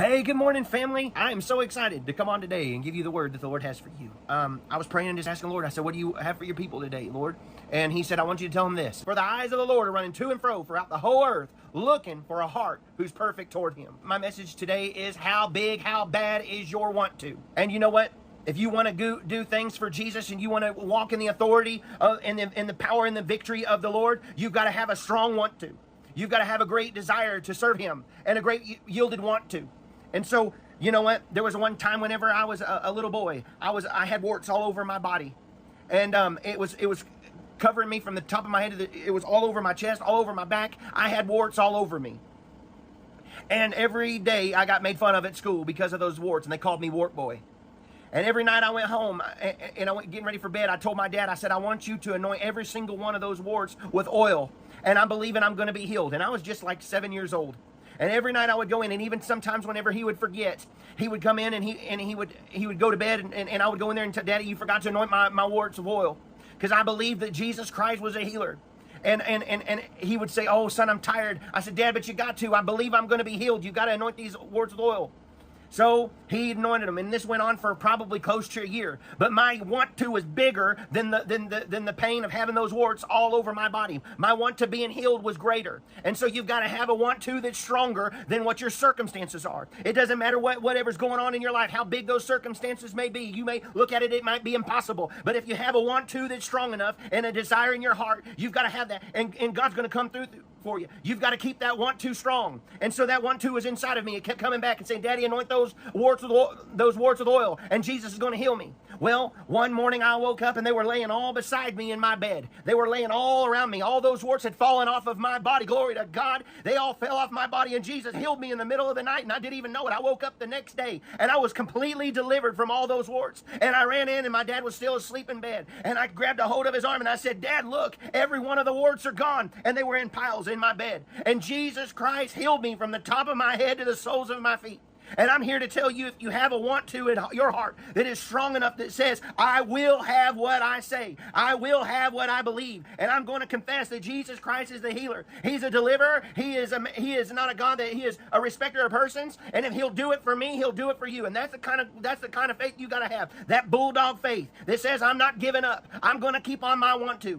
Hey, good morning, family. I am so excited to come on today and give you the word that the Lord has for you. I was praying and just asking the Lord, I said, what do you have for your people today, Lord? And he said, I want you to tell them this. For the eyes of the Lord are running to and fro throughout the whole earth, looking for a heart who's perfect toward him. My message today is how big, how bad is your want to? And you know what? If you want to do things for Jesus and you want to walk in the authority and the power and the victory of the Lord, you've got to have a strong want to. You've got to have a great desire to serve him and a great yielded want to. And so, you know what? There was one time whenever I was a little boy, I had warts all over my body, and it was covering me from the top of my head to it was all over my chest, all over my back. I had warts all over me, and every day I got made fun of at school because of those warts, and they called me Wart Boy. And every night I went home and I went getting ready for bed, I told my dad, I said, I want you to anoint every single one of those warts with oil, and I'm believing I'm going to be healed. And I was just like 7 years old. And every night I would go in, and even sometimes whenever he would forget, he would come in and he would go to bed, and I would go in there and tell Daddy, you forgot to anoint my warts with oil, because I believed that Jesus Christ was a healer. And he would say, oh son, I'm tired. I said, Dad, but you got to. I believe I'm going to be healed. You got to anoint these warts with oil. So he anointed them, and this went on for probably close to a year. But my want to was bigger than the pain of having those warts all over my body. My want to being healed was greater. And so you've got to have a want to that's stronger than what your circumstances are. It doesn't matter whatever's going on in your life, how big those circumstances may be. You may look at it, it might be impossible. But if you have a want to that's strong enough and a desire in your heart, you've got to have that. And God's going to come through for you. You've got to keep that want to strong. And so that want to was inside of me. It kept coming back and saying, Daddy, anoint those warts with oil, and Jesus is going to heal me. Well, one morning I woke up and they were laying all beside me in my bed. They were laying all around me. All those warts had fallen off of my body. Glory to God. They all fell off my body, and Jesus healed me in the middle of the night, and I didn't even know it. I woke up the next day and I was completely delivered from all those warts. And I ran in, and my dad was still asleep in bed, and I grabbed a hold of his arm and I said, Dad, look, every one of the warts are gone. And they were in piles in my bed. And Jesus Christ healed me from the top of my head to the soles of my feet. And I'm here to tell you, if you have a want to in your heart that is strong enough that says, I will have what I say. I will have what I believe. And I'm going to confess that Jesus Christ is the healer. He's a deliverer. He is not a God that he is a respecter of persons. And if he'll do it for me, he'll do it for you. And that's the kind of faith you got to have. That bulldog faith that says, I'm not giving up. I'm going to keep on my want to.